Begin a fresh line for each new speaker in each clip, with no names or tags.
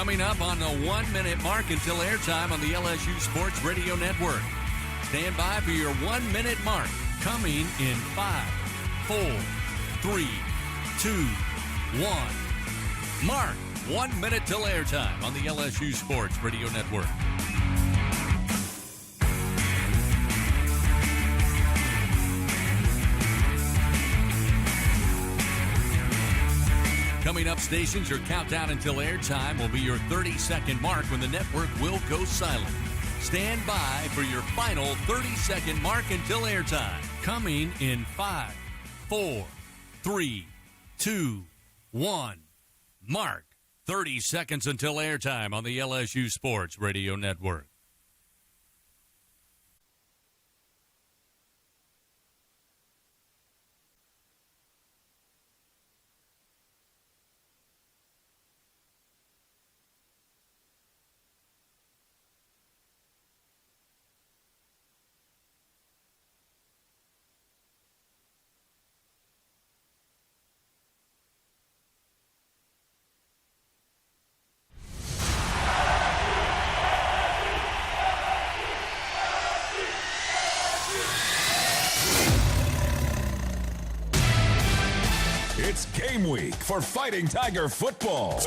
Coming up on the 1 minute mark until airtime on the LSU Sports Radio Network. Stand by for your 1 minute mark. Coming in 5, 4, 3, 2, 1. Mark, 1 minute till airtime on the LSU Sports Radio Network. Coming up, stations, your countdown until airtime will be your 30-second mark when the network will go silent. Stand by for your final 30-second mark until airtime. Coming in 5, 4, 3, 2, 1. Mark, 30 seconds until airtime on the LSU Sports Radio Network.
It's game week for Fighting Tiger football.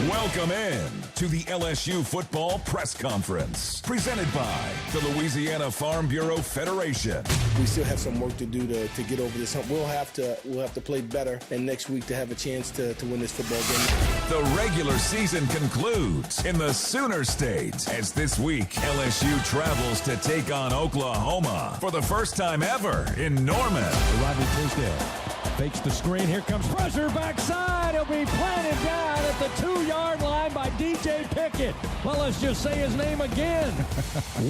Welcome in to the LSU football press conference, presented by the Louisiana Farm Bureau Federation.
We still have some work to do to get over this hump. We'll have to play better, and next week to have a chance to win this football game.
The regular season concludes in the Sooner State as this week LSU travels to take on Oklahoma for the first time ever in Norman.
Rodney Tisdale fakes the screen. Here comes pressure backside. He'll be planted down at the 2-yard line by DJ Pickett. Well, let's just say his name again.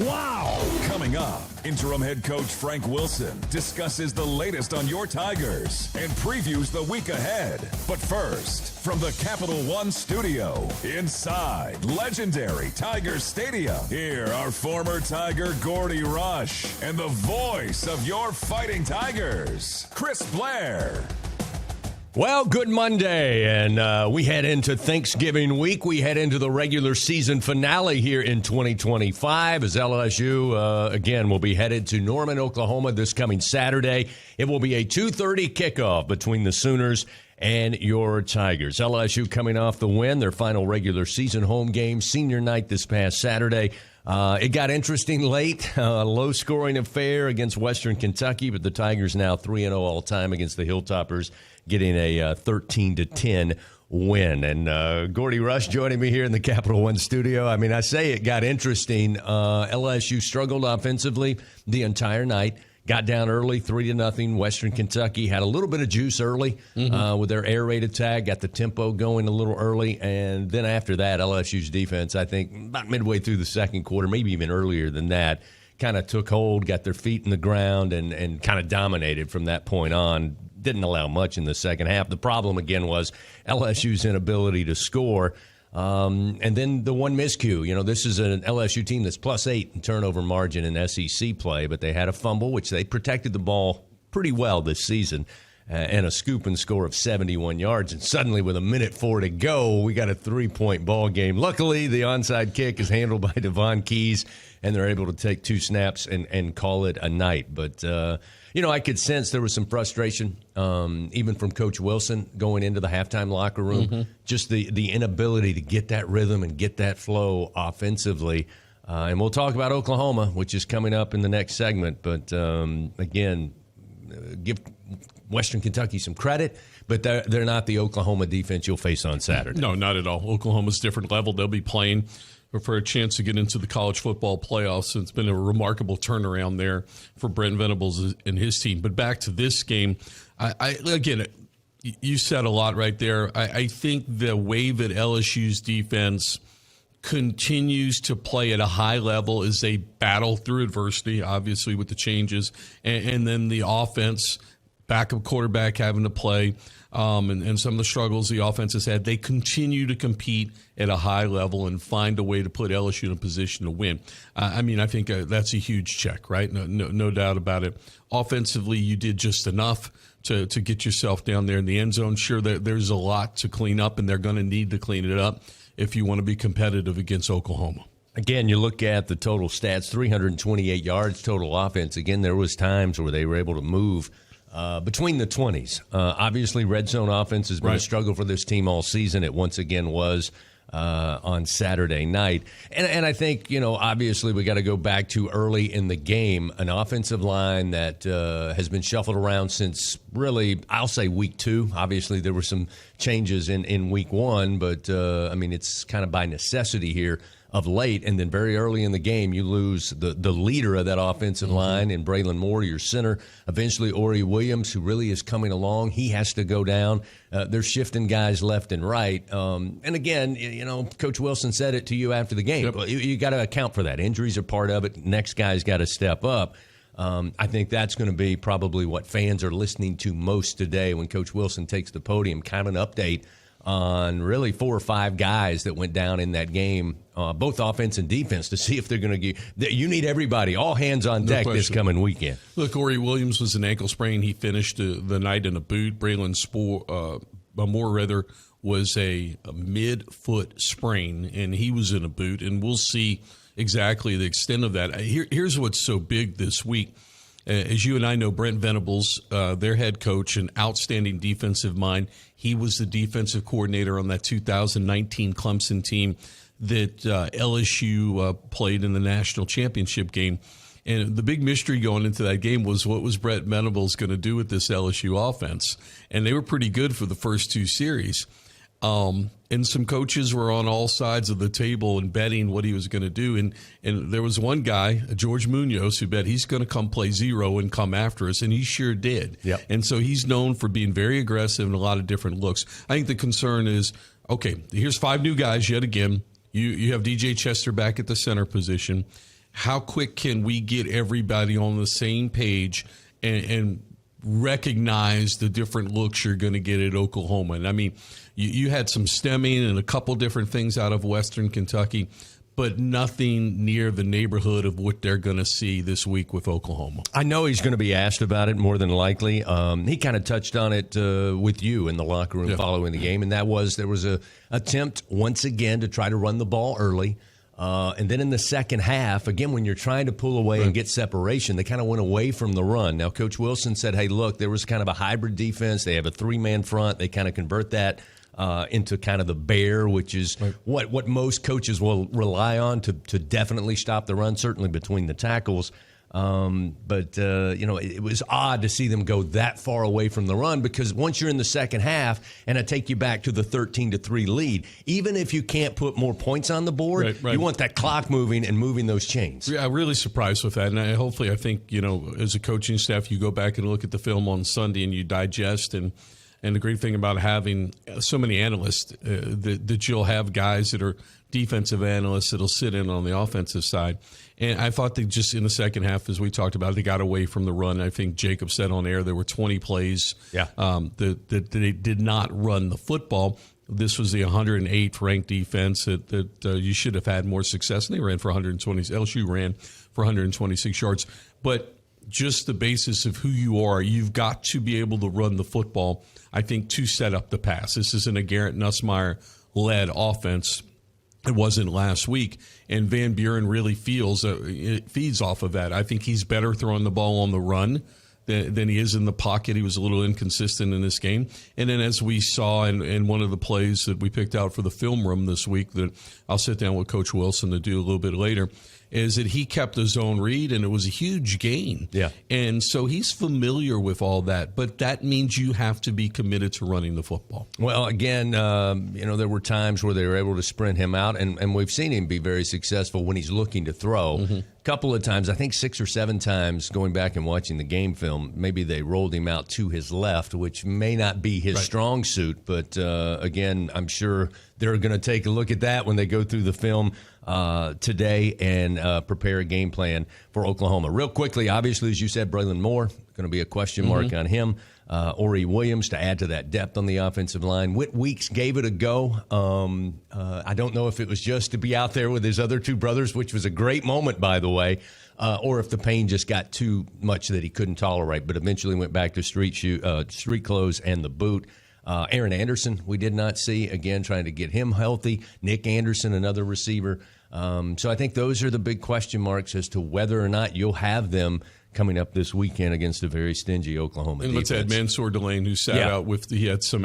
Wow.
Coming up, interim head coach Frank Wilson discusses the latest on your Tigers and previews the week ahead. But first, from the Capital One studio inside legendary Tiger Stadium, here are former Tiger Gordy Rush and the voice of your Fighting Tigers, Chris Blair.
Well, good Monday, and we head into Thanksgiving week. We head into the regular season finale here in 2025 as LSU, again, will be headed to Norman, Oklahoma this coming Saturday. It will be a 2:30 kickoff between the Sooners and your Tigers. LSU coming off the win, their final regular season home game, senior night this past Saturday. It got interesting late, low-scoring affair against Western Kentucky, but the Tigers now 3-0 all-time against the Hilltoppers, getting a 13-10 win. And Gordy Rush joining me here in the Capital One studio. I mean, I say it got interesting. LSU struggled offensively the entire night. Got down early, 3-0. Western Kentucky had a little bit of juice early with their air raid attack, got the tempo going a little early. And then after that, LSU's defense, I think, about midway through the second quarter, maybe even earlier than that, kind of took hold, got their feet in the ground, and kind of dominated from that point on. Didn't allow much in the second half. The problem, again, was LSU's inability to score. And then the one miscue. You know, this is an LSU team that's +8 in turnover margin in SEC play, but they had a fumble, which they protected the ball pretty well this season, and a scoop and score of 71 yards. And suddenly, with 1:04 to go, we got a 3-point ball game. Luckily, the onside kick is handled by Devon Keys, and they're able to take 2 snaps and call it a night. But, you know, I could sense there was some frustration, even from Coach Wilson going into the halftime locker room. Just the inability to get that rhythm and get that flow offensively. And we'll talk about Oklahoma, which is coming up in the next segment. But, again, give Western Kentucky some credit, but they're not the Oklahoma defense you'll face on Saturday.
No, not at all. Oklahoma's different level. They'll be playing for a chance to get into the college football playoffs. It's been a remarkable turnaround there for Brent Venables and his team. But back to this game, I again, you said a lot right there. I think the way that LSU's defense continues to play at a high level as they battle through adversity, obviously with the changes, and then the offense, backup quarterback having to play, and some of the struggles the offense has had, they continue to compete at a high level and find a way to put LSU in a position to win. I mean, I think that's a huge check, right? No doubt about it. Offensively, you did just enough to get yourself down there in the end zone. Sure, there's a lot to clean up, and they're going to need to clean it up if you want to be competitive against Oklahoma.
Again, you look at the total stats, 328 yards total offense. Again, there was times where they were able to move between the 20s. Obviously, red zone offense has been a struggle for this team all season. It once again was on Saturday night. And I think, obviously we got to go back to early in the game, an offensive line that has been shuffled around since really, I'll say week 2. Obviously there were some changes in week 1, but it's kind of by necessity here of late. And then very early in the game, you lose the leader of that offensive line in Braylon Moore, your center. Eventually, Ori Williams, who really is coming along, he has to go down. They're shifting guys left and right. And again, Coach Wilson said it to you after the game. Yep. You got to account for that. Injuries are part of it. Next guy's got to step up. I think that's going to be probably what fans are listening to most today when Coach Wilson takes the podium, kind of an update on really 4 or 5 guys that went down in that game, both offense and defense, to see if they're going to get – you need everybody, all hands on deck this coming weekend.
Look, Ori Williams was an ankle sprain. He finished the night in a boot. Braylon Moore was a mid-foot sprain, and he was in a boot, and we'll see exactly the extent of that. Here's what's so big this week. As you and I know, Brent Venables, their head coach, an outstanding defensive mind. He was the defensive coordinator on that 2019 Clemson team that LSU played in the national championship game. And the big mystery going into that game was what was Brent Venables going to do with this LSU offense. And they were pretty good for the first 2 series. And some coaches were on all sides of the table and betting what he was going to do. And there was one guy, George Munoz, who bet he's going to come play zero and come after us, and he sure did.
Yep.
And so he's known for being very aggressive and a lot of different looks. I think the concern is, okay, here's 5 new guys yet again. You have DJ Chester back at the center position. How quick can we get everybody on the same page and recognize the different looks you're going to get at Oklahoma? And I mean, you had some stemming and a couple different things out of Western Kentucky, but nothing near the neighborhood of what they're going to see this week with Oklahoma.
I know he's going to be asked about it more than likely. He kind of touched on it with you in the locker room following the game, and that was there was a attempt once again to try to run the ball early. And then in the second half, again, when you're trying to pull away and get separation, they kind of went away from the run. Now, Coach Wilson said, hey, look, there was kind of a hybrid defense. They have a 3-man front. They kind of convert that into kind of the bear, which is what most coaches will rely on to definitely stop the run, certainly between the tackles. But it was odd to see them go that far away from the run, because once you're in the second half, and I take you back to the 13-3 lead, even if you can't put more points on the board, you want that clock moving and moving those chains.
Yeah, I'm really surprised with that. And I think, as a coaching staff, you go back and look at the film on Sunday and you digest. And the great thing about having so many analysts, that you'll have guys that are defensive analysts that'll sit in on the offensive side. And I thought they just in the second half, as we talked about, they got away from the run. I think Jacob said on air there were 20 plays that they did not run the football. This was the 108th ranked defense that you should have had more success. And they ran for 120. LSU ran for 126 yards. But just the basis of who you are, you've got to be able to run the football, I think, to set up the pass. This isn't a Garrett Nussmeier-led offense. It wasn't last week, and Van Buren really feeds off of that. I think he's better throwing the ball on the run than he is in the pocket. He was a little inconsistent in this game. And then as we saw in one of the plays that we picked out for the film room this week that I'll sit down with Coach Wilson to do a little bit later, is that he kept the zone read, and it was a huge gain.
Yeah.
And so he's familiar with all that, but that means you have to be committed to running the football.
Well, again, there were times where they were able to sprint him out, and we've seen him be very successful when he's looking to throw. A couple of times, I think 6 or 7 times, going back and watching the game film, maybe they rolled him out to his left, which may not be his strong suit, but again, I'm sure they're going to take a look at that when they go through the film today and prepare a game plan for Oklahoma. Real quickly, obviously, as you said, Braylon Moore, going to be a question mark on him. Ori Williams to add to that depth on the offensive line. Whit Weeks gave it a go. I don't know if it was just to be out there with his other two brothers, which was a great moment, by the way, or if the pain just got too much that he couldn't tolerate, but eventually went back to street clothes and the boot. Aaron Anderson, we did not see, again, trying to get him healthy. Nick Anderson, another receiver. So I think those are the big question marks as to whether or not you'll have them coming up this weekend against a very stingy Oklahoma
and
defense.
let's add Mansour Delane, who sat out with, he had some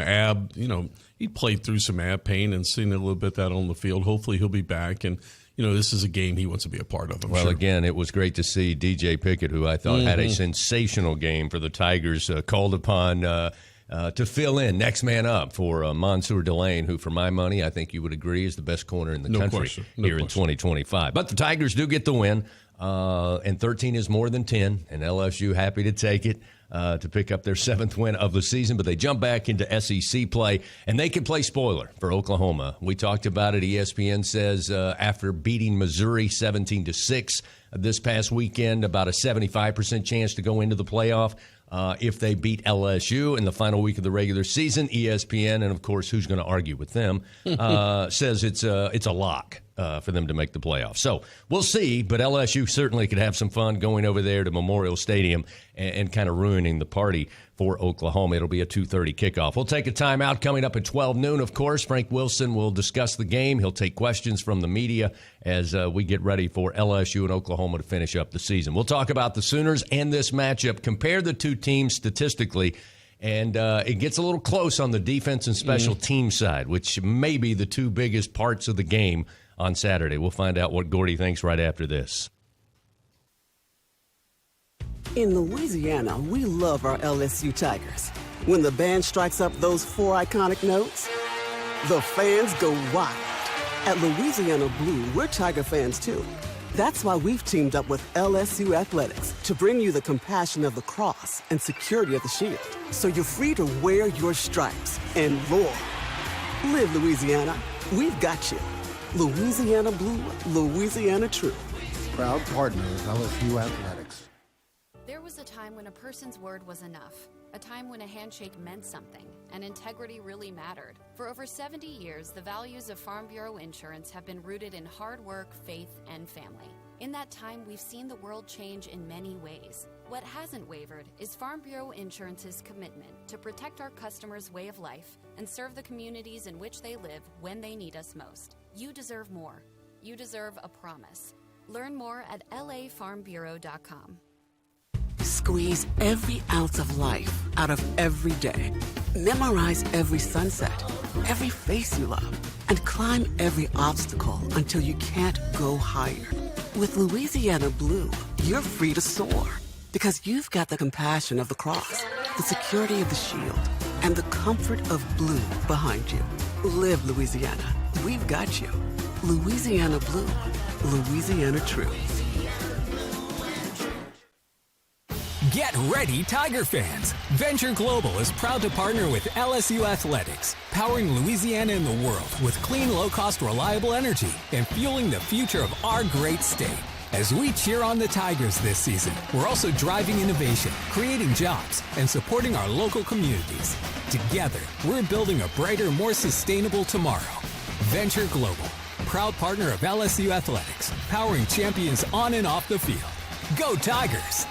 he played through some ab pain and seen a little bit that on the field. Hopefully he'll be back. And, this is a game he wants to be a part of, I'm sure.
Again, it was great to see DJ Pickett, who I thought had a sensational game for the Tigers, called upon to fill in, next man up for Mansour Delane, who, for my money, I think you would agree is the best corner in the country here in 2025. But the Tigers do get the win, and 13 is more than 10, and LSU happy to take it to pick up their 7th win of the season. But they jump back into SEC play, and they can play spoiler for Oklahoma. We talked about it. ESPN says after beating Missouri 17-6 this past weekend, about a 75% chance to go into the playoff. If they beat LSU in the final week of the regular season, ESPN, and of course, who's going to argue with them, says it's a lock for them to make the playoffs. So we'll see, but LSU certainly could have some fun going over there to Memorial Stadium and kind of ruining the party for Oklahoma. It'll be a 2:30 kickoff. We'll take a timeout coming up at 12 noon, of course. Frank Wilson will discuss the game. He'll take questions from the media as we get ready for LSU and Oklahoma to finish up the season. We'll talk about the Sooners and this matchup, compare the two teams statistically, and it gets a little close on the defense and special team side, which may be the two biggest parts of the game on Saturday. We'll find out what Gordy thinks right after this.
In Louisiana, we love our LSU Tigers. When the band strikes up those 4 iconic notes, the fans go wild. At Louisiana Blue, we're Tiger fans too. That's why we've teamed up with LSU Athletics to bring you the compassion of the cross and security of the shield, so you're free to wear your stripes and roar. Live Louisiana. We've got you. Louisiana Blue, Louisiana True.
Proud partner of LSU Athletics.
There was a time when a person's word was enough, a time when a handshake meant something, and integrity really mattered. For over 70 years, the values of Farm Bureau Insurance have been rooted in hard work, faith, and family. In that time, we've seen the world change in many ways. What hasn't wavered is Farm Bureau Insurance's commitment to protect our customers' way of life and serve the communities in which they live when they need us most. You deserve more. You deserve a promise. Learn more at lafarmbureau.com.
Squeeze every ounce of life out of every day. Memorize every sunset, every face you love, and climb every obstacle until you can't go higher. With Louisiana Blue, you're free to soar because you've got the compassion of the cross, the security of the shield, and the comfort of blue behind you. Live Louisiana. We've got you. Louisiana Blue, Louisiana True.
Get ready, Tiger fans! Venture Global is proud to partner with LSU Athletics, powering Louisiana and the world with clean, low-cost, reliable energy and fueling the future of our great state. As we cheer on the Tigers this season, we're also driving innovation, creating jobs, and supporting our local communities. Together, we're building a brighter, more sustainable tomorrow. Venture Global, proud partner of LSU Athletics, powering champions on and off the field. Go Tigers!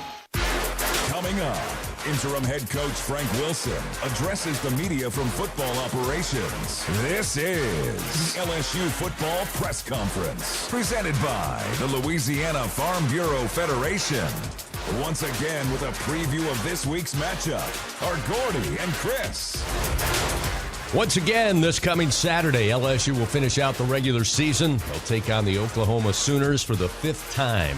Coming up, interim head coach Frank Wilson addresses the media from football operations. This is the LSU Football Press Conference, presented by the Louisiana Farm Bureau Federation. Once again, with a preview of this week's matchup, are Gordy and Chris.
Once again, this coming Saturday, LSU will finish out the regular season. They'll take on the Oklahoma Sooners for the 5th time.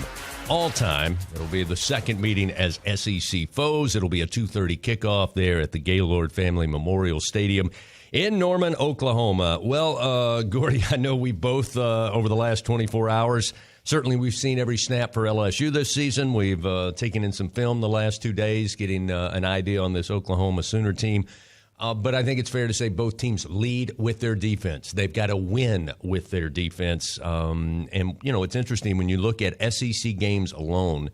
All time. It'll be the second meeting as SEC foes. It'll be a 2:30 kickoff there at the Gaylord Family Memorial Stadium in Norman, Oklahoma. Well, Gordy, I know we both, over the last 24 hours, certainly we've seen every snap for LSU this season. We've taken in some film the last 2 days, getting an idea on this Oklahoma Sooner team. But I think it's fair to say both teams lead with their defense. They've got to win with their defense. And, it's interesting when you look at SEC games alone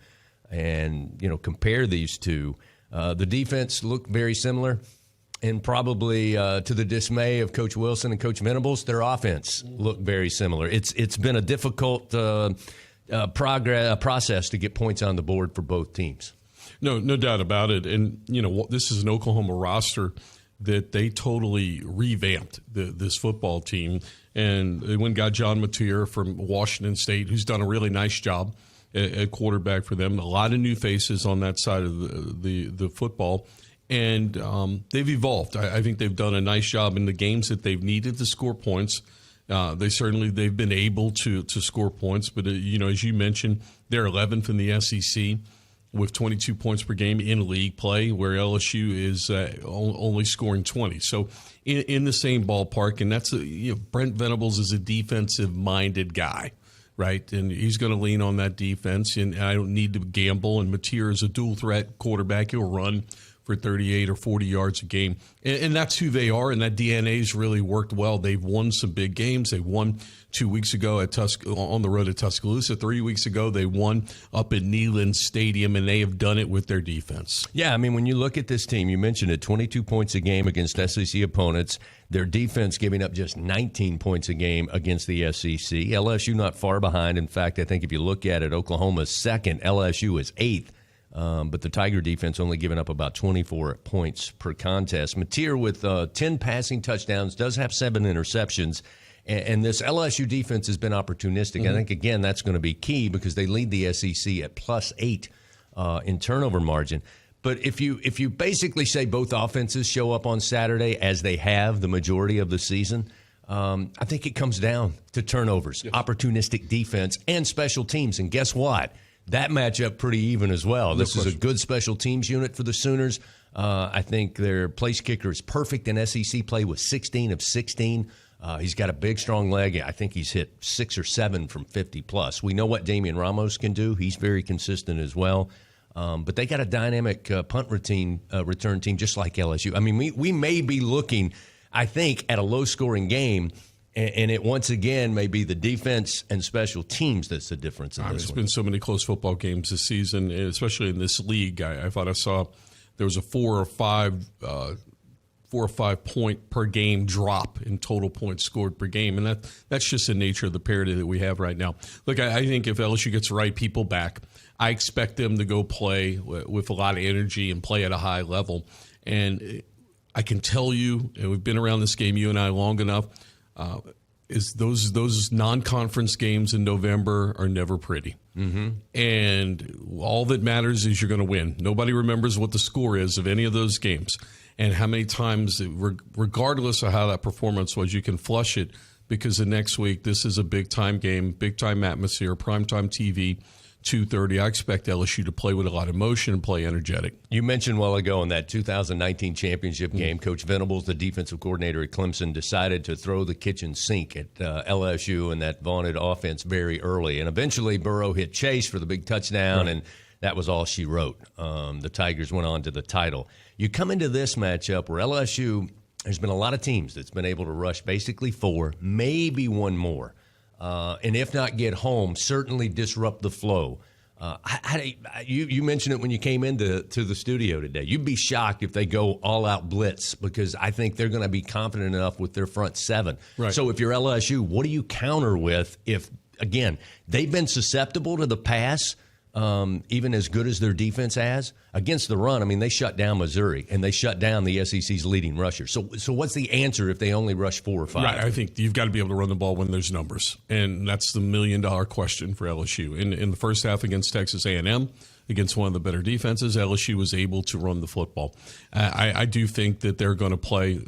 and, compare these two. The defense looked very similar. And probably to the dismay of Coach Wilson and Coach Venables, their offense looked very similar. It's been a difficult process to get points on the board for both teams.
No doubt about it. And, this is an Oklahoma roster that they totally revamped this football team. And they went and got John Mateer from Washington State, who's done a really nice job at quarterback for them. A lot of new faces on that side of the football. And they've evolved. I think they've done a nice job in the games that they've needed to score points. They've been able to score points. But, as you mentioned, they're 11th in the SEC with 22 points per game in league play, where LSU is only scoring 20. So in the same ballpark. And that's Brent Venables is a defensive-minded guy, right? And he's going to lean on that defense. And I don't need to gamble. And Mateer is a dual-threat quarterback. He'll run for 38 or 40 yards a game. And that's who they are, and that DNA's really worked well. They've won some big games. They won 2 weeks ago on the road at Tuscaloosa. 3 weeks ago, they won up at Neyland Stadium, and they have done it with their defense.
Yeah, when you look at this team, you mentioned it, 22 points a game against SEC opponents. Their defense giving up just 19 points a game against the SEC. LSU not far behind. In fact, I think if you look at it, Oklahoma's second, LSU is eighth. But the Tiger defense only giving up about 24 points per contest. Mateer with 10 passing touchdowns, does have 7 interceptions. And this LSU defense has been opportunistic. Mm-hmm. I think, again, that's going to be key because they lead the SEC at +8 in turnover margin. But if you basically say both offenses show up on Saturday as they have the majority of the season, I think it comes down to turnovers, yes, opportunistic defense, and special teams. And guess what? That matchup pretty even as well. This is a good special teams unit for the Sooners. I think their place kicker is perfect in SEC play with 16 of 16. He's got a big, strong leg. I think he's hit 6 or 7 from 50-plus. We know what Damian Ramos can do. He's very consistent as well. But they got a dynamic punt return team just like LSU. We may be looking, I think, at a low-scoring game. And it once again may be the defense and special teams that's the difference in this one.
There's been so many close football games this season, especially in this league. I thought I saw there was a 4 or 5 point per game drop in total points scored per game, and that's just the nature of the parity that we have right now. Look, I think if LSU gets the right people back, I expect them to go play with a lot of energy and play at a high level. And I can tell you, and we've been around this game, you and I, long enough. Is those non-conference games in November are never pretty. Mm-hmm. And all that matters is you're going to win. Nobody remembers what the score is of any of those games and how many times, regardless of how that performance was, you can flush it because the next week this is a big-time game, big-time atmosphere, primetime TV, 2:30. I expect LSU to play with a lot of motion and play energetic.
You mentioned a while ago in that 2019 championship game, Coach Venables, the defensive coordinator at Clemson, decided to throw the kitchen sink at LSU and that vaunted offense very early. And eventually Burrow hit Chase for the big touchdown, right, and that was all she wrote. The Tigers went on to the title. You come into this matchup where LSU, there's been a lot of teams that's been able to rush basically 4, maybe one more. And if not get home, certainly disrupt the flow. You mentioned it when you came into the studio today. You'd be shocked if they go all-out blitz because I think they're going to be confident enough with their front 7. Right. So if you're LSU, what do you counter with if, again, they've been susceptible to the pass, even as good as their defense has? Against the run, they shut down Missouri, and they shut down the SEC's leading rusher. So what's the answer if they only rush 4 or 5?
Right, I think you've got to be able to run the ball when there's numbers, and that's the million-dollar question for LSU. In the first half against Texas A&M, against one of the better defenses, LSU was able to run the football. I do think that they're going to play,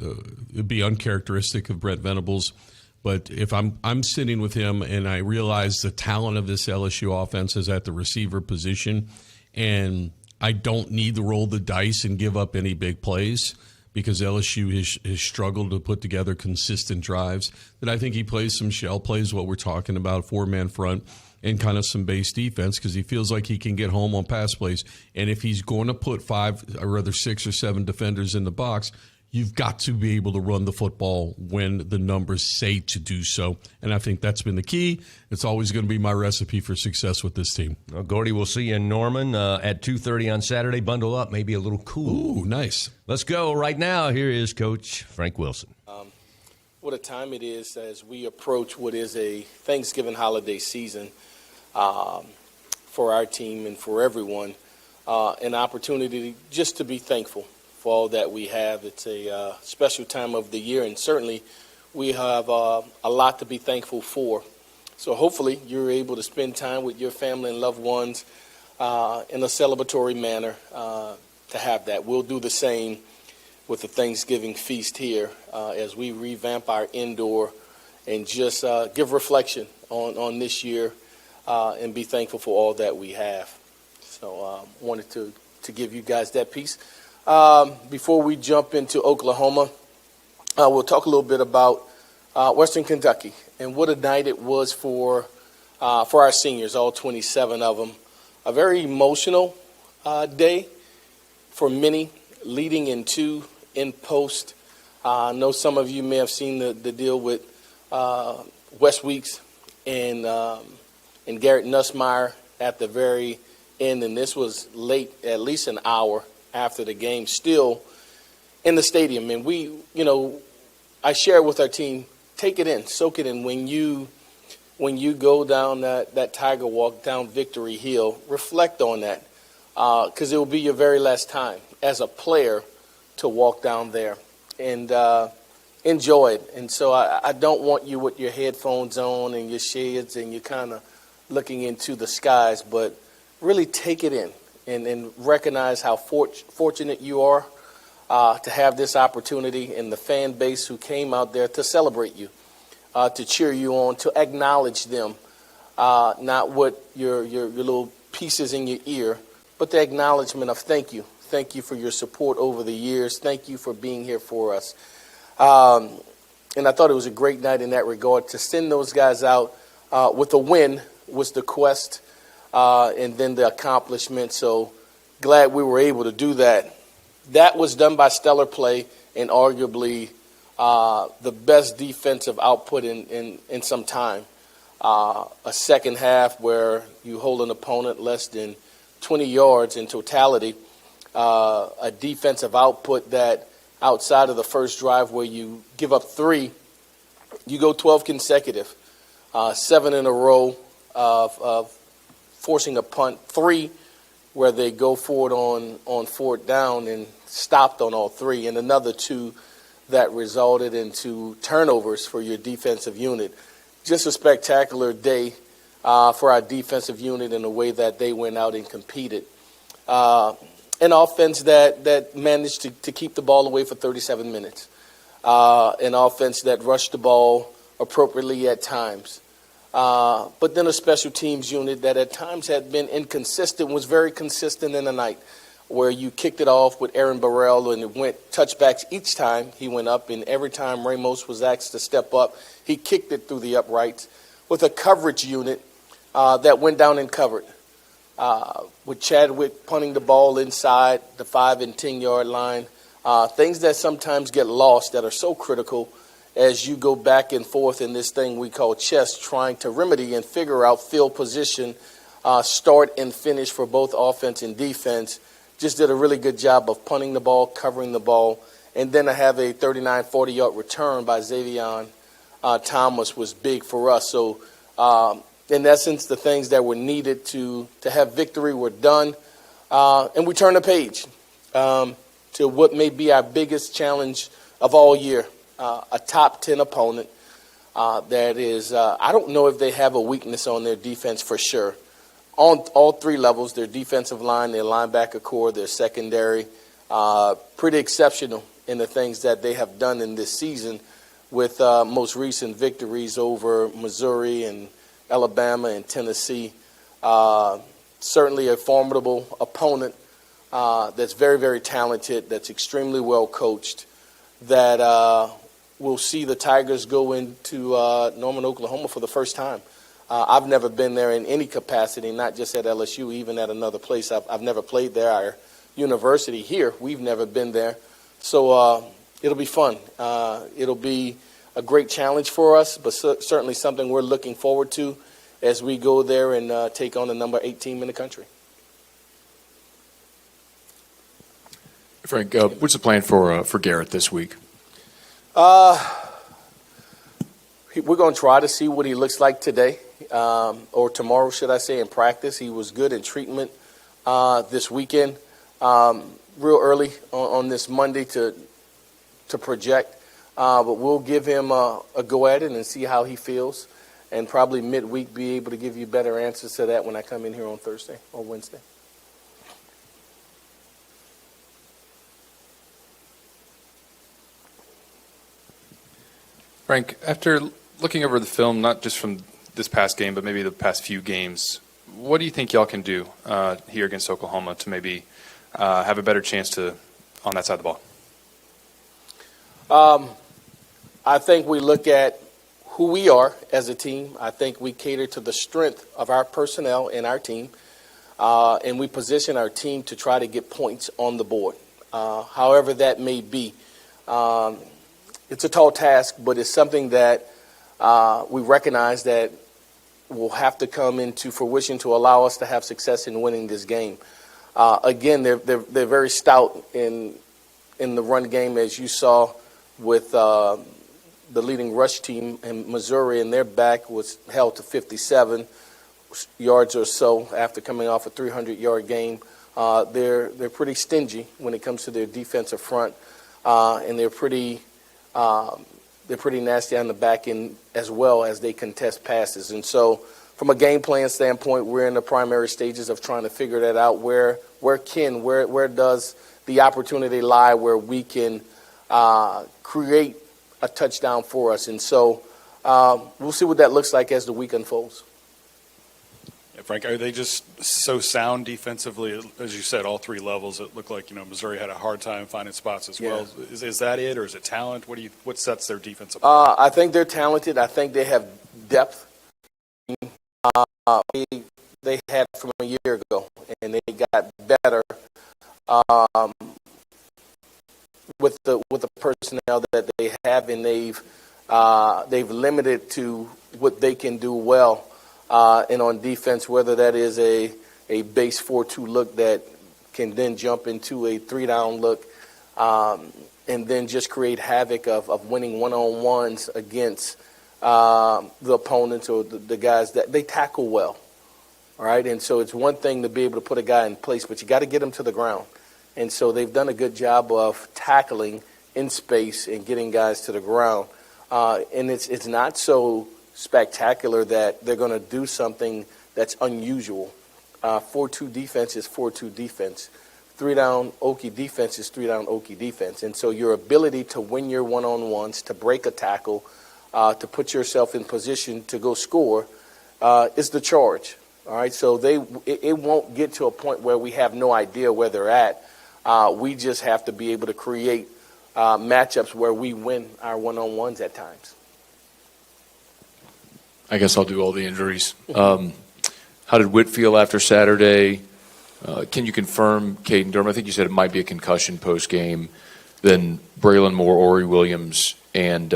it'd be uncharacteristic of Brent Venables, but if I'm sitting with him and I realize the talent of this LSU offense is at the receiver position, and I don't need to roll the dice and give up any big plays because LSU has struggled to put together consistent drives, that I think he plays some shell plays, what we're talking about, 4-man front, and kind of some base defense because he feels like he can get home on pass plays. And if he's going to put 6 or 7 defenders in the box, you've got to be able to run the football when the numbers say to do so. And I think that's been the key. It's always going to be my recipe for success with this team.
Well, Gordy, we'll see you in Norman at 2:30 on Saturday. Bundle up, maybe a little cool.
Ooh, nice.
Let's go right now. Here is Coach Frank Wilson.
What a time it is as we approach what is a Thanksgiving holiday season for our team and for everyone. An opportunity just to be thankful for all that we have. It's a special time of the year, and certainly we have a lot to be thankful for. So hopefully you're able to spend time with your family and loved ones in a celebratory manner to have that. We'll do the same with the Thanksgiving feast here as we revamp our indoor and just give reflection on this year and be thankful for all that we have. So wanted to give you guys that piece. Before we jump into Oklahoma, we'll talk a little bit about Western Kentucky and what a night it was for our seniors, all 27 of them. A very emotional day for many, leading into in post. I know some of you may have seen the deal with Wes Weeks and Garrett Nussmeier at the very end, and this was late, at least an hour after the game, still in the stadium. And we, I share with our team, take it in, soak it in. When you go down that Tiger Walk down Victory Hill, reflect on that because it will be your very last time as a player to walk down there and enjoy it. And so I don't want you with your headphones on and your shades and you're kind of looking into the skies, but really take it in and recognize how fortunate you are to have this opportunity and the fan base who came out there to celebrate you, to cheer you on, to acknowledge them, not what your little pieces in your ear, but the acknowledgement of thank you. Thank you for your support over the years. Thank you for being here for us. And I thought it was a great night in that regard. To send those guys out with a win was the quest and then the accomplishment. So glad we were able to do that. That was done by stellar play and arguably the best defensive output in some time. A second half where you hold an opponent less than 20 yards in totality. A defensive output that outside of the first drive where you give up 3, you go 12 consecutive, 7 in a row of forcing a punt, 3 where they go for it on fourth down and stopped on all 3, and another 2 that resulted into turnovers for your defensive unit. Just a spectacular day for our defensive unit in the way that they went out and competed. An offense that managed to keep the ball away for 37 minutes. An offense that rushed the ball appropriately at times. But then a special teams unit that at times had been inconsistent, was very consistent in the night, where you kicked it off with Aaron Burrell and it went touchbacks each time he went up, and every time Ramos was asked to step up, he kicked it through the uprights with a coverage unit that went down and covered. With Chadwick punting the ball inside the 5 and 10 yard line, things that sometimes get lost that are so critical as you go back and forth in this thing we call chess, trying to remedy and figure out field position, start and finish for both offense and defense. Just did a really good job of punting the ball, covering the ball, and then to have a 39, 40-yard return by Xavier Thomas was big for us. So, in essence, the things that were needed to have victory were done, and we turn the page to what may be our biggest challenge of all year, a top 10 opponent that is, I don't know if they have a weakness on their defense for sure. On all 3 levels, their defensive line, their linebacker core, their secondary, pretty exceptional in the things that they have done in this season with most recent victories over Missouri and Alabama and Tennessee. Certainly a formidable opponent that's very, very talented, that's extremely well coached, that will see the Tigers go into Norman, Oklahoma for the first time. I've never been there in any capacity, not just at LSU, even at another place. I've never played there. Our university here, we've never been there. So it'll be fun. It'll be a great challenge for us, but certainly something we're looking forward to as we go there and take on the number 8 team in the country.
Frank, what's the plan for Garrett this week?
We're going to try to see what he looks like today, or tomorrow, should I say, in practice. He was good in treatment this weekend, real early on this Monday to project. But we'll give him a go at it and see how he feels, and probably midweek be able to give you better answers to that when I come in here on Thursday or Wednesday.
Frank, after looking over the film, not just from this past game, but maybe the past few games, what do you think y'all can do here against Oklahoma to maybe have a better chance on that side of the ball?
I think we look at who we are as a team. I think we cater to the strength of our personnel and our team, and we position our team to try to get points on the board, however that may be. It's a tall task, but it's something that we recognize that will have to come into fruition to allow us to have success in winning this game. Again, they're very stout in the run game, as you saw with the leading rush team in Missouri, and their back was held to 57 yards or so after coming off a 300-yard game. They're pretty stingy when it comes to their defensive front, and they're pretty nasty on the back end as well as they contest passes. And so from a game plan standpoint, we're in the primary stages of trying to figure that out. Where does the opportunity lie where we can create a touchdown for us? And so we'll see what that looks like as the week unfolds.
Yeah, Frank, are they just so sound defensively? As you said, all three levels. It looked like Missouri had a hard time finding spots as well. Is that it, or is it talent? What sets their defense apart?
I think they're talented. I think they have depth. They had from a year ago, and they got better with the personnel that they have, and they've limited to what they can do well. And on defense, whether that is a base 4-2 look that can then jump into a 3-down look, and then just create havoc of winning one-on-ones against the opponents or the guys that they tackle well. All right, and so it's one thing to be able to put a guy in place, but you got to get him to the ground. And so they've done a good job of tackling in space and getting guys to the ground. And it's not so spectacular that they're going to do something that's unusual. 4-2 defense is 4-2 defense. 3-down Okie defense is 3-down Okie defense. And so your ability to win your one-on-ones, to break a tackle, to put yourself in position to go score is the charge. All right, so it won't get to a point where we have no idea where they're at. We just have to be able to create matchups where we win our one-on-ones at times.
I guess I'll do all the injuries. How did Witt feel after Saturday? Can you confirm Caden Durham? I think you said it might be a concussion post-game. Then Braylon Moore, Ori Williams, and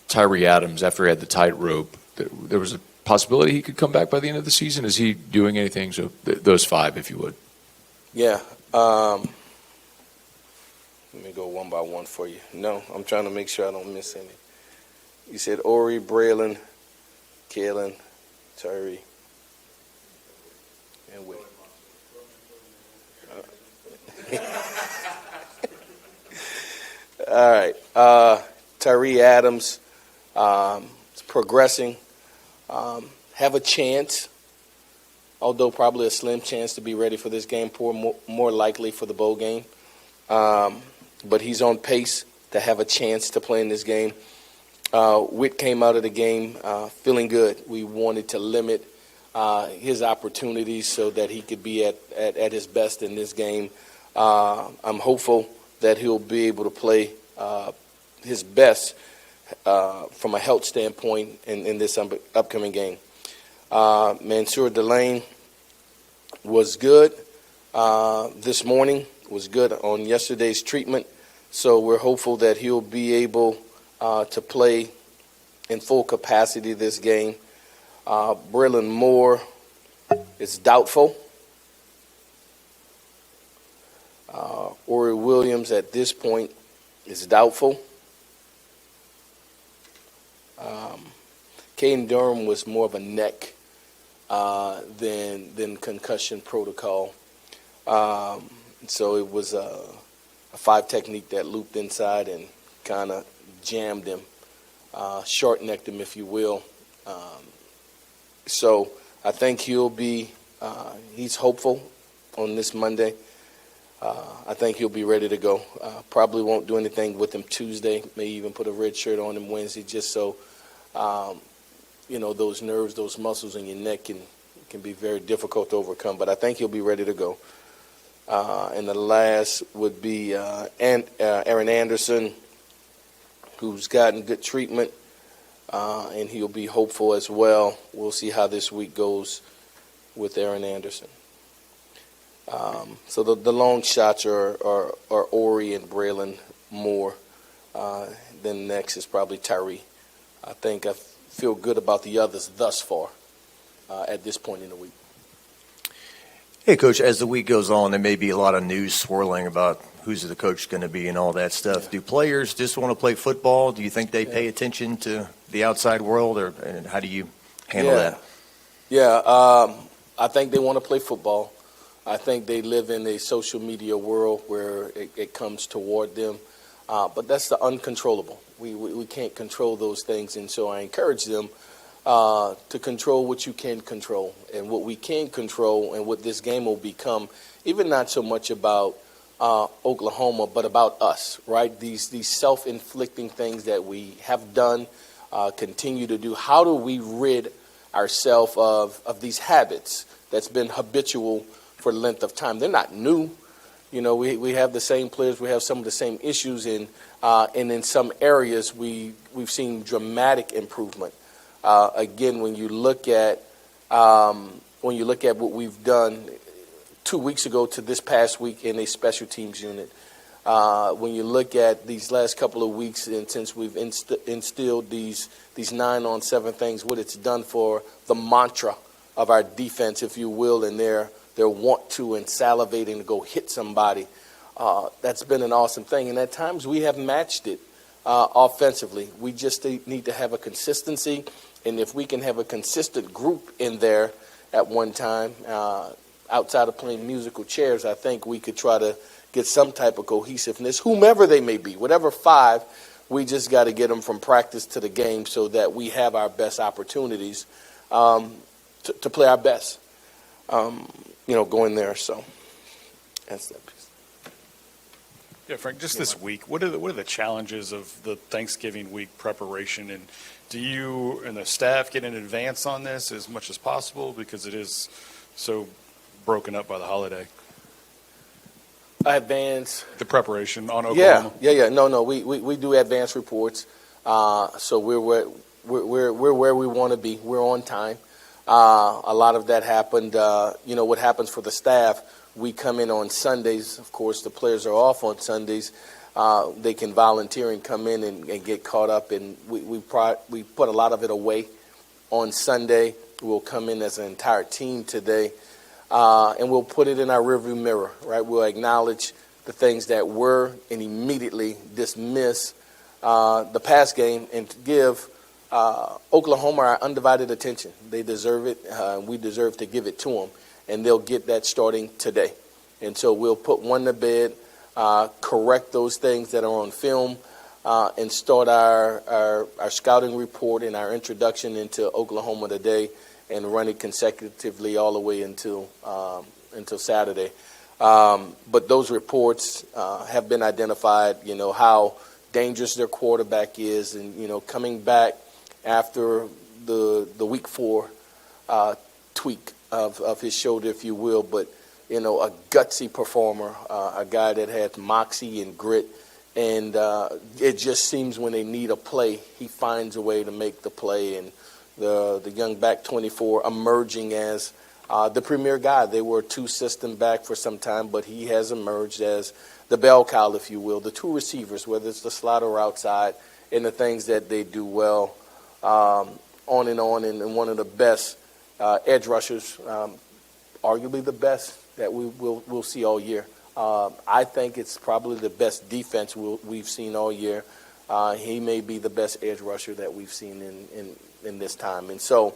Tyree Adams after he had the tightrope. There was a possibility he could come back by the end of the season. Is he doing anything? So those five, if you would.
Yeah. Let me go one by one for you. No, I'm trying to make sure I don't miss any. You said Ori, Braylon, Kalen, Tyree, and Witt. All right. Tyree Adams is progressing. Have a chance, although probably a slim chance to be ready for this game, more likely for the bowl game. But he's on pace to have a chance to play in this game. Witt came out of the game feeling good. We wanted to limit his opportunities so that he could be at his best in this game. I'm hopeful that he'll be able to play his best from a health standpoint in this upcoming game. Mansour Delane was good this morning, was good on yesterday's treatment. So we're hopeful that he'll be able to play in full capacity this game. Braylon Moore is doubtful. Ori Williams at this point is doubtful. Caden Durham was more of a neck than concussion protocol. So it was a 5 technique that looped inside and kind of jammed him, short-necked him, if you will. So I think he'll be, he's hopeful on this Monday. I think he'll be ready to go. Probably won't do anything with him Tuesday, may even put a red shirt on him Wednesday, just so, those nerves, those muscles in your neck can be very difficult to overcome. But I think he'll be ready to go. And the last would be Aaron Anderson, who's gotten good treatment, and he'll be hopeful as well. We'll see how this week goes with Aaron Anderson. So the long shots are Ori and Braylon Moore. Then next is probably Tyree. I feel good about the others thus far at this point in the week.
Hey, Coach, as the week goes on, there may be a lot of news swirling about who's the coach going to be and all that stuff. Yeah. Do players just want to play football? Do you think they pay attention to the outside world, and how do you handle that?
Yeah, I think they want to play football. I think they live in a social media world where it comes toward them. But that's the uncontrollable. We can't control those things, and so I encourage them to control what you can control. And what we can control and what this game will become, even not so much about Oklahoma, but about us, right? These self-inflicting things that we have done, continue to do. How do we rid ourselves of these habits that's been habitual for length of time? They're not new. We have the same players. We have some of the same issues, and in some areas we've seen dramatic improvement. Again, when you look at what we've done 2 weeks ago to this past week in a special teams unit, when you look at these last couple of weeks and since we've instilled these 9-on-7 things, what it's done for the mantra of our defense, if you will, and their want to and salivating to go hit somebody, that's been an awesome thing. And at times we have matched it offensively. We just need to have a consistency. And if we can have a consistent group in there at one time, outside of playing musical chairs, I think we could try to get some type of cohesiveness, whomever they may be, whatever 5, we just got to get them from practice to the game so that we have our best opportunities to play our best, going there. So that's that piece.
Yeah, Frank, just this week, what are the challenges of the Thanksgiving week preparation, and do you and the staff get in advance on this as much as possible because it is so broken up by the holiday?
Advance
the preparation on Oklahoma.
Yeah. No. We do advance reports. So we're where we want to be. We're on time. A lot of that happened. What happens for the staff? We come in on Sundays. Of course, the players are off on Sundays. They can volunteer and come in and get caught up. And we put a lot of it away on Sunday. We'll come in as an entire team today. And we'll put it in our rearview mirror, right? We'll acknowledge the things that were and immediately dismiss the past game and give Oklahoma our undivided attention. They deserve it. We deserve to give it to them. And they'll get that starting today. And so we'll put one to bed, correct those things that are on film, and start our scouting report and our introduction into Oklahoma today, and run it consecutively all the way until Saturday. But those reports have been identified, how dangerous their quarterback is, and, coming back after the week 4 tweak of his shoulder, if you will, but, a gutsy performer, a guy that had moxie and grit. And it just seems when they need a play, he finds a way to make the play. And the young back 24 emerging as the premier guy. They were a two-system back for some time, but he has emerged as the bell cow, if you will, the two receivers, whether it's the slot or outside, and the things that they do well, on, and one of the best edge rushers, arguably the best that we'll see all year. I think it's probably the best defense we've seen all year. He may be the best edge rusher that we've seen in this time. And so,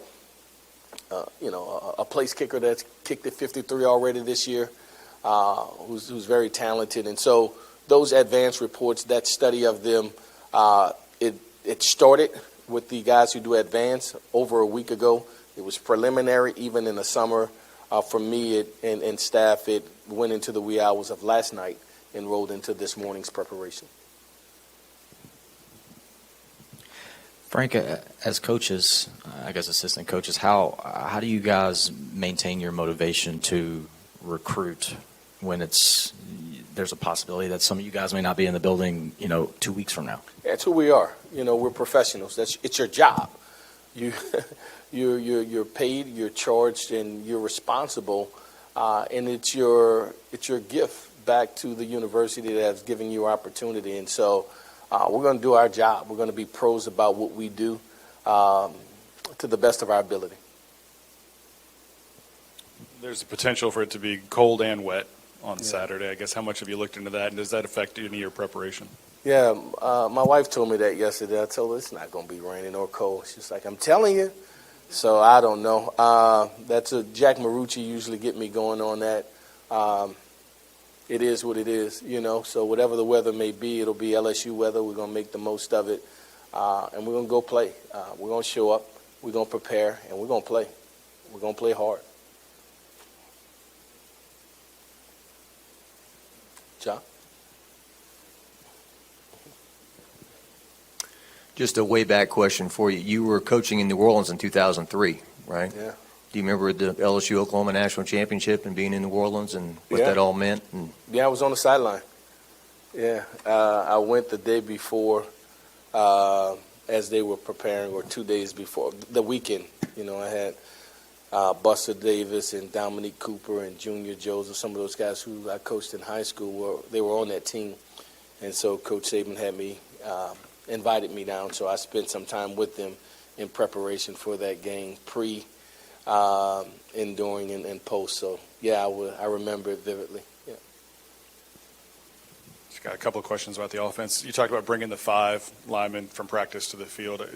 a place kicker that's kicked at 53 already this year, who's very talented. And so those advanced reports, that study of them, it started with the guys who do advanced over a week ago. It was preliminary even in the summer. For me and staff, it went into the wee hours of last night and rolled into this morning's preparation.
Frank, as coaches, I guess assistant coaches, how do you guys maintain your motivation to recruit when there's a possibility that some of you guys may not be in the building, 2 weeks from now?
That's who we are. We're professionals. It's your job. You're paid, you're charged, and you're responsible, and it's your gift back to the university that has given you opportunity. And so we're going to do our job. We're going to be pros about what we do to the best of our ability.
There's a potential for it to be cold and wet on Saturday. I guess how much have you looked into that, and does that affect any of your preparation?
Yeah, my wife told me that yesterday. I told her it's not going to be raining or cold. She's like, I'm telling you. So I don't know. That's Jack Marucci usually get me going on that. It is what it is, So whatever the weather may be, it'll be LSU weather. We're going to make the most of it, and we're going to go play. We're going to show up. We're going to prepare, and we're going to play. We're going to play hard. John?
Just a way back question for you. You were coaching in New Orleans in 2003, right?
Yeah.
Do you remember the LSU Oklahoma National Championship and being in New Orleans and what that all meant?
Yeah, I was on the sideline. Yeah, I went the day before as they were preparing, or 2 days before, the weekend. I had Buster Davis and Dominique Cooper and Junior Joseph, some of those guys who I coached in high school, they were on that team. And so Coach Saban had me invited me down, so I spent some time with them in preparation for that game, and during, and post. So, yeah, I remember it vividly. Yeah.
Just got a couple of questions about the offense. You talked about bringing the 5 linemen from practice to the field.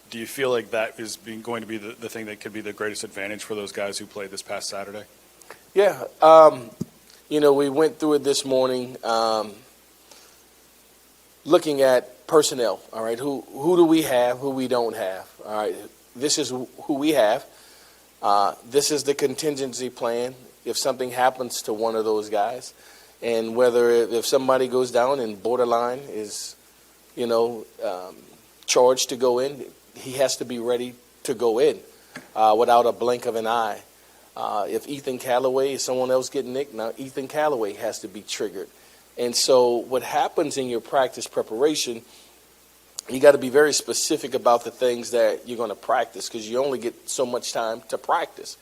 Do you feel like that is going to be the thing that could be the greatest advantage for those guys who played this past Saturday?
Yeah. We went through it this morning, looking at personnel, all right, who do we have, who we don't have, all right, this is who we have, this is the contingency plan if something happens to one of those guys, and whether if somebody goes down and borderline is, charged to go in, he has to be ready to go in without a blink of an eye. If Ethan Callaway is someone else getting nicked, now Ethan Callaway has to be triggered. And so what happens in your practice preparation, you got to be very specific about the things that you're going to practice, because you only get so much time to practice.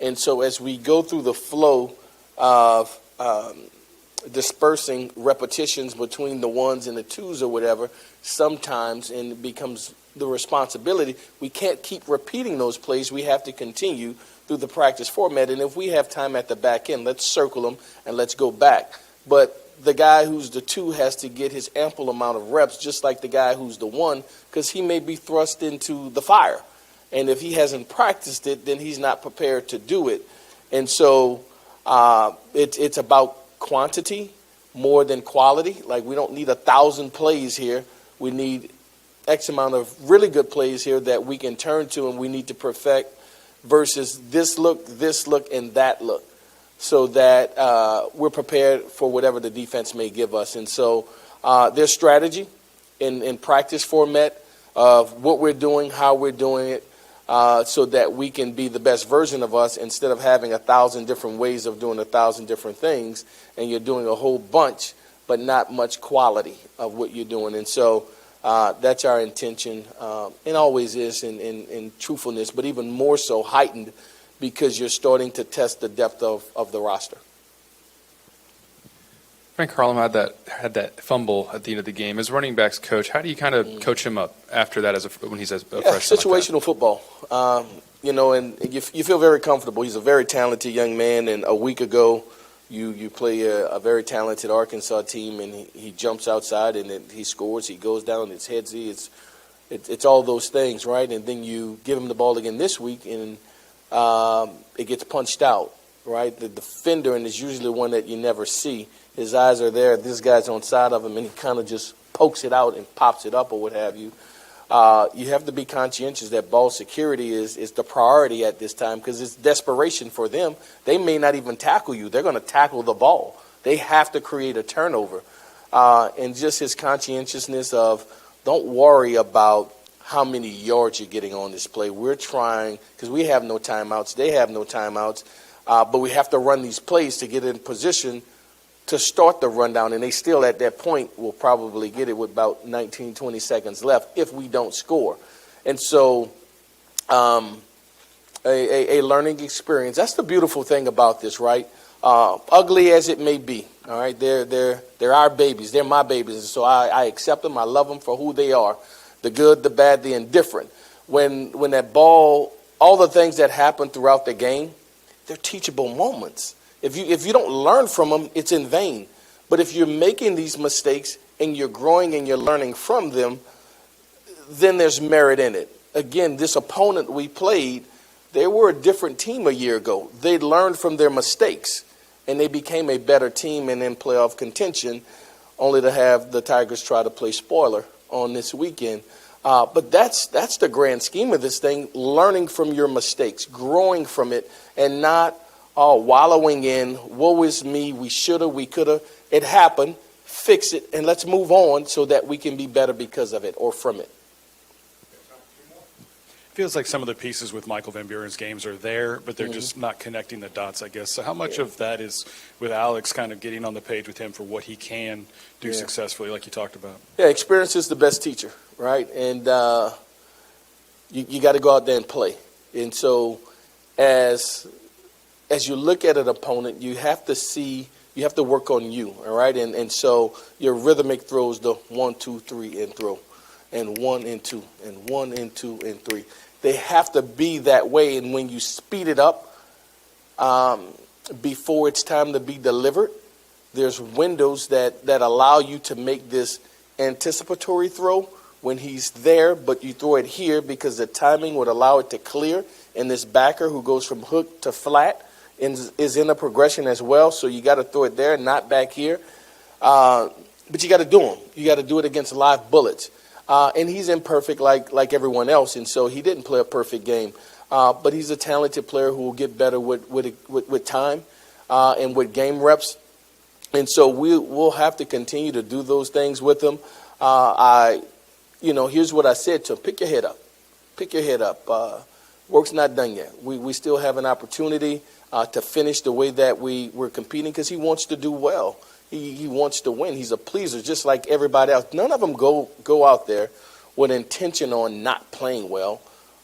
And so as we go through the flow of dispersing repetitions between the ones and the twos or whatever, sometimes, and it becomes the responsibility, we can't keep repeating those plays. We have to continue through the practice format. And if we have time at the back end, let's circle them and let's go back. But the guy who's the 2 has to get his ample amount of reps, just like the guy who's the 1, because he may be thrust into the fire. And if he hasn't practiced it, then he's not prepared to do it. And so it's about quantity more than quality. Like, we don't need 1,000 plays here. We need X amount of really good plays here that we can turn to and we need to perfect, versus this look, and that look, so that we're prepared for whatever the defense may give us. And so there's strategy in practice format of what we're doing, how we're doing it, so that we can be the best version of us, instead of having 1,000 different ways of doing 1,000 different things, and you're doing a whole bunch, but not much quality of what you're doing. And so that's our intention, and always is in truthfulness, but even more so heightened because you're starting to test the depth of the roster.
Frank Harlem had that fumble at the end of the game. As running backs coach, how do you kind of coach him up after that when he's a freshman?
Situational football. And you feel very comfortable. He's a very talented young man, and a week ago you play a very talented Arkansas team, and he jumps outside and he scores. He goes down, it's headsy, it's all those things, right? And then you give him the ball again this week, and it gets punched out, right? The defender, and it's usually one that you never see. His eyes are there. This guy's on side of him, and he kind of just pokes it out and pops it up or what have you. You have to be conscientious that ball security is the priority at this time because it's desperation for them. They may not even tackle you. They're going to tackle the ball. They have to create a turnover. And just his conscientiousness of don't worry about how many yards you're getting on this play. We're trying, because we have no timeouts. They have no timeouts. But we have to run these plays to get in position to start the rundown, and they still at that point will probably get it with about 19, 20 seconds left if we don't score. And so a learning experience. That's the beautiful thing about this, right? Ugly as it may be, all right? They're our babies. They're my babies, and so I accept them. I love them for who they are, the good, the bad, the indifferent. When that ball, all the things that happen throughout the game, they're teachable moments. If you don't learn from them, it's in vain. But if you're making these mistakes and you're growing and you're learning from them, then there's merit in it. Again, this opponent we played, they were a different team a year ago. They learned from their mistakes, and they became a better team and in playoff contention, only to have the Tigers try to play spoiler on this weekend. But that's the grand scheme of this thing, learning from your mistakes, growing from it, and not wallowing in, woe is me, we shoulda, we coulda. It happened, fix it, and let's move on so that we can be better because of it or from it.
Feels like some of the pieces with Michael Van Buren's games are there, but they're just not connecting the dots, I guess. So how much of that is with Alex kind of getting on the page with him for what he can do successfully, like you talked about? Yeah,
experience is the best teacher, right? And you got to go out there and play. And so as you look at an opponent, you have to work on you, all right? And so your rhythmic throws, the 1, 2, 3, and throw, and 1 and 2, and 1 and 2 and 3. They have to be that way, and when you speed it up before it's time to be delivered, there's windows that allow you to make this anticipatory throw when he's there, but you throw it here because the timing would allow it to clear, and this backer who goes from hook to flat is in a progression as well, so you got to throw it there, not back here. But you got to do them. You got to do it against live bullets. And he's imperfect like everyone else, and so he didn't play a perfect game. But he's a talented player who will get better with time and with game reps. And so we'll have to continue to do those things with him. Here's what I said to him. Pick your head up. Pick your head up. Work's not done yet. We still have an opportunity to finish the way that we're competing because he wants to do well. He wants to win. He's a pleaser just like everybody else. None of them go out there with intention on not playing well,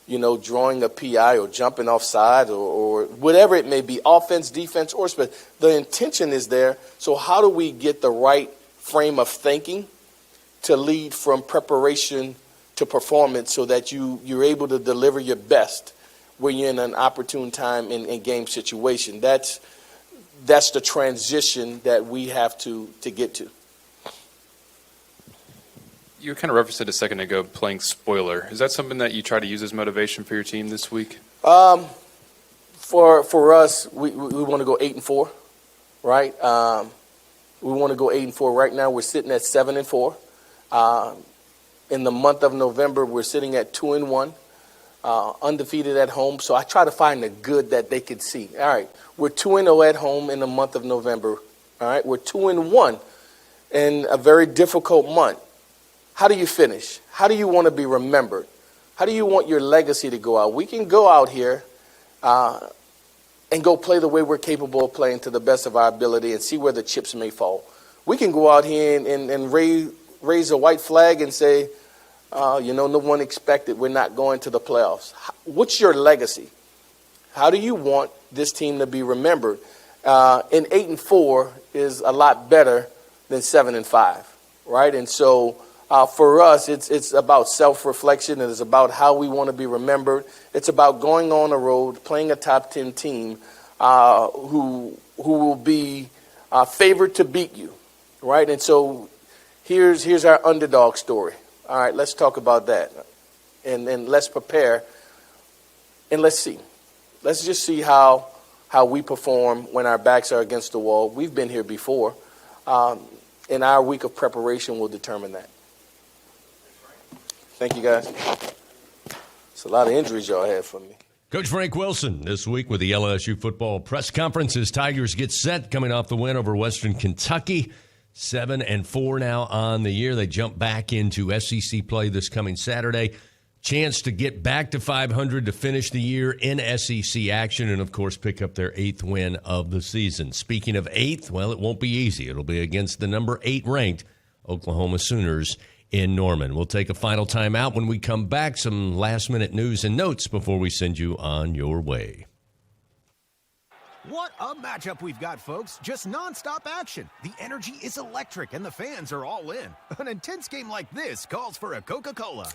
drawing a PI or jumping offside or whatever it may be, offense, defense, or special. The intention is there. So how do we get the right frame of thinking to lead from preparation to performance so that you're able to deliver your best when you're in an opportune time in game situation? That's the transition that we have to get to.
You kind of referenced it a second ago, playing spoiler. Is that something that you try to use as motivation for your team this week?
For us, we want to go 8-4, right? We want to go 8-4. Right now, we're sitting at 7-4. In the month of November, we're sitting at 2-1. Undefeated at home, so I try to find the good that they could see. All right, we're 2-0 at home in the month of November. All right, we're 2-1 in a very difficult month. How do you finish? How do you want to be remembered? How do you want your legacy to go out? We can go out here and go play the way we're capable of playing to the best of our ability and see where the chips may fall. We can go out here and raise a white flag and say, no one expected we're not going to the playoffs. What's your legacy? How do you want this team to be remembered? And 8-4 is a lot better than 7-5, right? And so for us, it's about self-reflection. It's about how we want to be remembered. It's about going on the road, playing a top 10 team who will be favored to beat you, right? And so here's our underdog story. All right, let's talk about that, and let's prepare, and let's see. Let's just see how we perform when our backs are against the wall. We've been here before, and our week of preparation will determine that. Thank you, guys. It's a lot of injuries y'all had for me.
Coach Frank Wilson this week with the LSU football press conference as Tigers get set, coming off the win over Western Kentucky. 7-4 now on the year. They jump back into SEC play this coming Saturday. Chance to get back to 500 to finish the year in SEC action and, of course, pick up their 8th win of the season. Speaking of 8th, well, it won't be easy. It'll be against the number 8 ranked Oklahoma Sooners in Norman. We'll take a final time out. When we come back, some last-minute news and notes before we send you on your way.
What a matchup we've got, folks. Just nonstop action. The energy is electric, and the fans are all in. An intense game like this calls for a Coca-Cola.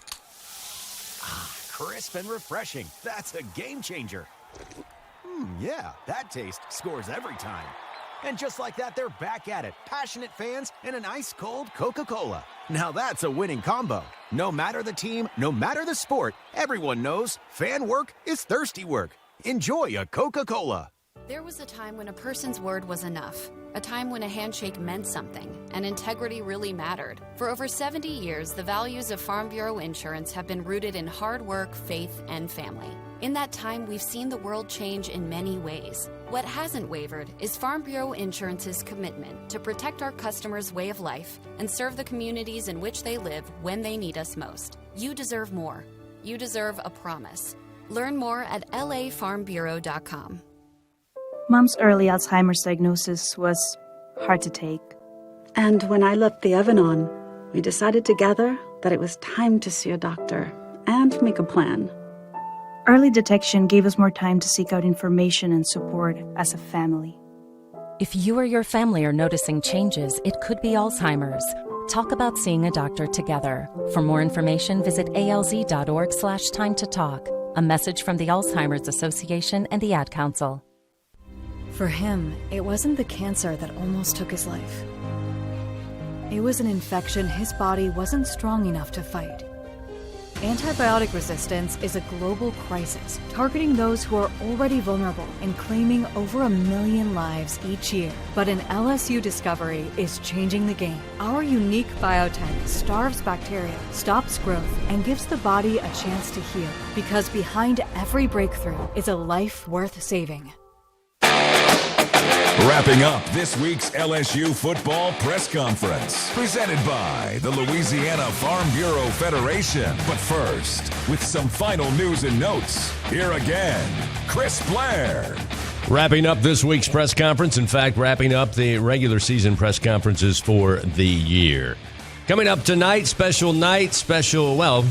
Ah, crisp and refreshing. That's a game changer. Yeah, that taste scores every time. And just like that, they're back at it. Passionate fans and an ice-cold Coca-Cola. Now that's a winning combo. No matter the team, no matter the sport, everyone knows fan work is thirsty work. Enjoy a Coca-Cola.
There was a time when a person's word was enough, a time when a handshake meant something, and integrity really mattered. For over 70 years, the values of Farm Bureau Insurance have been rooted in hard work, faith, and family. In that time, we've seen the world change in many ways. What hasn't wavered is Farm Bureau Insurance's commitment to protect our customers' way of life and serve the communities in which they live when they need us most. You deserve more. You deserve a promise. Learn more at lafarmbureau.com.
Mom's early Alzheimer's diagnosis was hard to take.
And when I left the oven on, we decided together that it was time to see a doctor and make a plan.
Early detection gave us more time to seek out information and support as a family.
If you or your family are noticing changes, it could be Alzheimer's. Talk about seeing a doctor together. For more information, visit alz.org/time to talk. A message from the Alzheimer's Association and the Ad Council.
For him, it wasn't the cancer that almost took his life. It was an infection his body wasn't strong enough to fight. Antibiotic resistance is a global crisis, targeting those who are already vulnerable and claiming over 1 million lives each year. But an LSU discovery is changing the game. Our unique biotech starves bacteria, stops growth, and gives the body a chance to heal. Because behind every breakthrough is a life worth saving.
Wrapping up this week's LSU football press conference, presented by the Louisiana Farm Bureau Federation. But first, with some final news and notes, here again, Chris Blair.
Wrapping up this week's press conference, in fact, wrapping up the regular season press conferences for the year. Coming up tonight,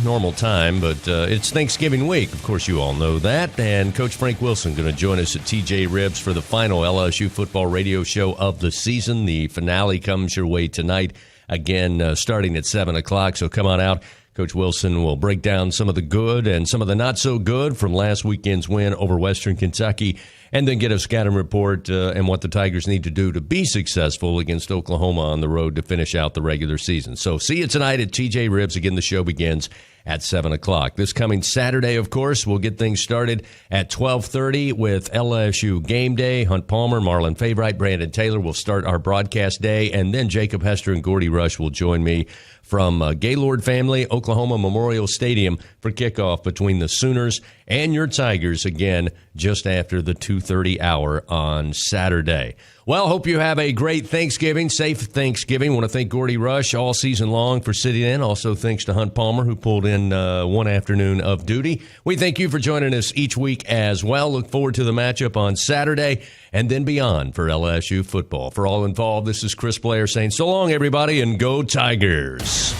normal time, but it's Thanksgiving week. Of course, you all know that. And Coach Frank Wilson going to join us at TJ Ribs for the final LSU football radio show of the season. The finale comes your way tonight, again, starting at 7 o'clock. So come on out. Coach Wilson will break down some of the good and some of the not so good from last weekend's win over Western Kentucky, and then get a scouting report and what the Tigers need to do to be successful against Oklahoma on the road to finish out the regular season. So see you tonight at TJ Ribs. Again, the show begins at 7 o'clock. This coming Saturday, of course, we'll get things started at 12:30 with LSU Game Day. Hunt Palmer, Marlon Favorite, Brandon Taylor will start our broadcast day, and then Jacob Hester and Gordy Rush will join me from Gaylord Family, Oklahoma Memorial Stadium for kickoff between the Sooners and your Tigers, again, just after the 2:30 hour on Saturday. Well, hope you have a great Thanksgiving, safe Thanksgiving. Want to thank Gordy Rush all season long for sitting in. Also, thanks to Hunt Palmer, who pulled in one afternoon of duty. We thank you for joining us each week as well. Look forward to the matchup on Saturday and then beyond for LSU football. For all involved, this is Chris Blair saying so long, everybody, and go Tigers.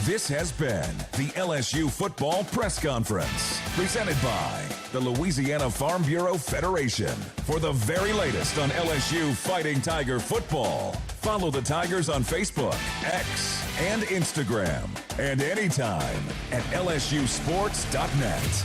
This This has been the LSU Football Press Conference, presented by the Louisiana Farm Bureau Federation. For the very latest on LSU Fighting Tiger football, follow the Tigers on Facebook, X, and Instagram, and anytime at lsusports.net.